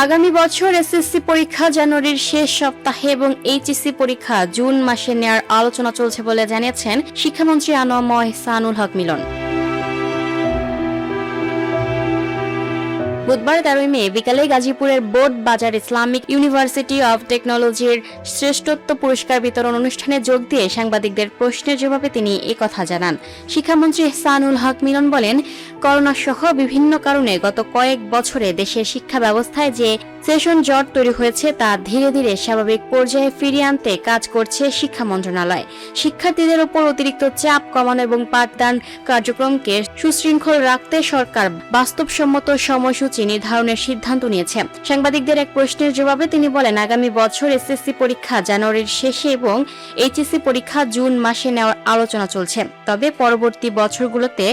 আগামী বছর এসএসসি পরীক্ষা জানুয়ারির শেষ সপ্তাহে এবং এইচএসসি পরীক্ষা জুন মাসে নেওয়ার আলোচনা চলছে বলে জানিয়েছেন শিক্ষামন্ত্রী আনোয়ার এহসানুল হক মিলন। বুধবার 13 মে বিকালে গাজীপুরের বোর্ড বাজার ইসলামিক ইউনিভার্সিটি অব টেকনোলজির শ্রেষ্ঠত্ব পুরস্কার বিতরণ অনুষ্ঠানে যোগ দিয়ে সাংবাদিকদের প্রশ্নের জবাবে তিনি একথা জানান। শিক্ষামন্ত্রী এহসানুল হক মিলন বলেন, করোনা সহ বিভিন্ন কারণে গত কয়েক বছরে দেশের শিক্ষা ব্যবস্থায় যে সেশন জট তৈরি হয়েছে তা ধীরে ধীরে স্বাভাবিক পর্যায়ে ফিরিয়ে আনতে কাজ করছে শিক্ষা মন্ত্রণালয়। শিক্ষার্থীদের উপর অতিরিক্ত চাপ কমানো এবং পাঠদান কার্যক্রমকে সুশৃঙ্খল রাখতে সরকার বাস্তবসম্মত সময়সূচি নির্ধারণের সিদ্ধান্ত নিয়েছে। সাংবাদিকদের এক প্রশ্নের জবাবে তিনি বলেন, আগামী বছর এসএসসি পরীক্ষা জানুয়ারির শেষে এবং এইচএসসি পরীক্ষা জুন মাসে নেওয়ার আলোচনা চলছে। তবে পরবর্তী বছরগুলোতে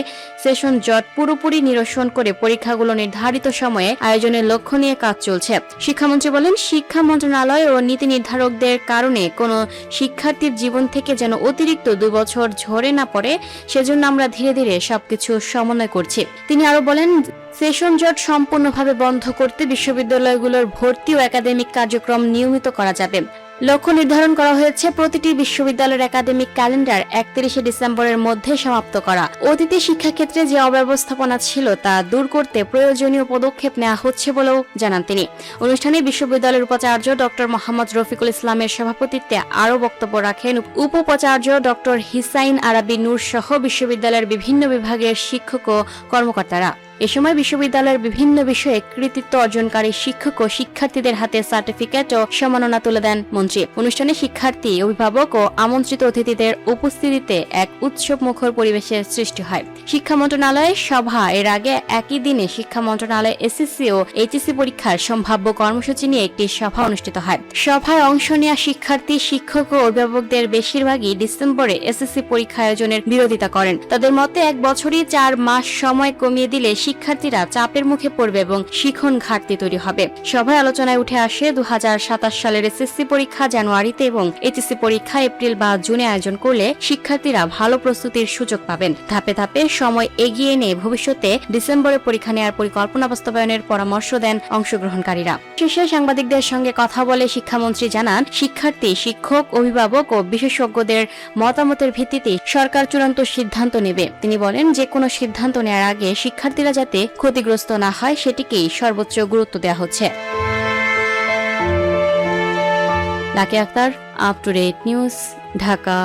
সেশন জট পুরোপুরি নিরসন করে পরীক্ষাগুলো নির্ধারিত সময়ে আয়োজনের লক্ষ্য নিয়ে কাজ চলছে। শিক্ষামন্ত্রী বলেন, শিক্ষা মন্ত্রণালয় ও নীতি নির্ধারকদের কারণে কোনো শিক্ষার্থীর জীবন থেকে যেন অতিরিক্ত 2 বছর ঝরে না পড়ে, সেজন্য আমরা ধীরে ধীরে সবকিছু সমন্বয় করছি। তিনি আরো বলেন, সেশন জট সম্পূর্ণভাবে বন্ধ করতে বিশ্ববিদ্যালয়গুলোর ভর্তি ও একাডেমিক কার্যক্রম নিয়মিত করা যাবে। লক্ষ্য নির্ধারণ করা হয়েছে প্রতিটি বিশ্ববিদ্যালয়ের একাডেমিক ক্যালেন্ডার 31 ডিসেম্বরের মধ্যে সমাপ্ত করা। অতীতে শিক্ষাক্ষেত্রে যে অব্যবস্থাপনা ছিল তা দূর করতে প্রয়োজনীয় পদক্ষেপ নেওয়া হচ্ছে বলেও জানান তিনি। অনুষ্ঠানে বিশ্ববিদ্যালয়ের উপাচার্য ডক্টর মোহাম্মদ রফিকুল ইসলামের সভাপতিত্বে আরও বক্তব্য রাখেন উপ-উপাচার্য ডক্টর হিসাইন আরাবী নূর সহ বিশ্ববিদ্যালয়ের বিভিন্ন বিভাগের শিক্ষক ও কর্মকর্তারা। এ সময় বিশ্ববিদ্যালয়ের বিভিন্ন বিষয়ে কৃতিত্ব অর্জনকারী শিক্ষক ও শিক্ষার্থীদের হাতে সার্টিফিকেট ও সম্মাননা তুলে দেন মন্ত্রী। অনুষ্ঠানে শিক্ষার্থী, অভিভাবক ও আমন্ত্রিত অতিথিদের উপস্থিতিতে এক উৎসবমুখর পরিবেশের সৃষ্টি হয়। শিক্ষা মন্ত্রণালয়ের সভা এর আগে একই দিনে শিক্ষা মন্ত্রণালয় এসএসসি ও এইচএসসি পরীক্ষার সম্ভাব্য কর্মসূচি নিয়ে একটি সভা অনুষ্ঠিত হয়। সভায় অংশ নেওয়া শিক্ষার্থী, শিক্ষক ও অভিভাবকদের বেশিরভাগই ডিসেম্বরে এসএসসি পরীক্ষা আয়োজনের বিরোধিতা করেন। তাদের মতে 1 বছরই 4 মাস সময় কমিয়ে দিলে শিক্ষার্থীরা চাপের মুখে পড়বে এবং শিখন ঘাটতি তৈরি হবে। সভায় আলোচনায় উঠে আসে 2027 সালের এসএসসি পরীক্ষা জানুয়ারিতে এবং এইচএসসি পরীক্ষা এপ্রিল বা জুনে আয়োজন করলে শিক্ষার্থীরা ভালো প্রস্তুতির সুযোগ পাবেন। ধাপে ধাপে সময় এগিয়ে এনে ভবিষ্যতে ডিসেম্বরে পরীক্ষা নেওয়ার পরিকল্পনা বাস্তবায়নের পরামর্শ দেন অংশগ্রহণকারীরা। শেষে সাংবাদিকদের সঙ্গে কথা বলে শিক্ষামন্ত্রী জানান, শিক্ষার্থী, শিক্ষক, অভিভাবক ও বিশেষজ্ঞদের মতামতের ভিত্তিতে সরকার চূড়ান্ত সিদ্ধান্ত নেবে। তিনি বলেন, যে কোনো সিদ্ধান্ত নেওয়ার আগে শিক্ষার্থীরা যাতে ক্ষতিগ্রস্ত না হয় সেটিকেই সর্বোচ্চ গুরুত্ব দেওয়া হচ্ছে। Lucky Akter, up to date news, Dhaka.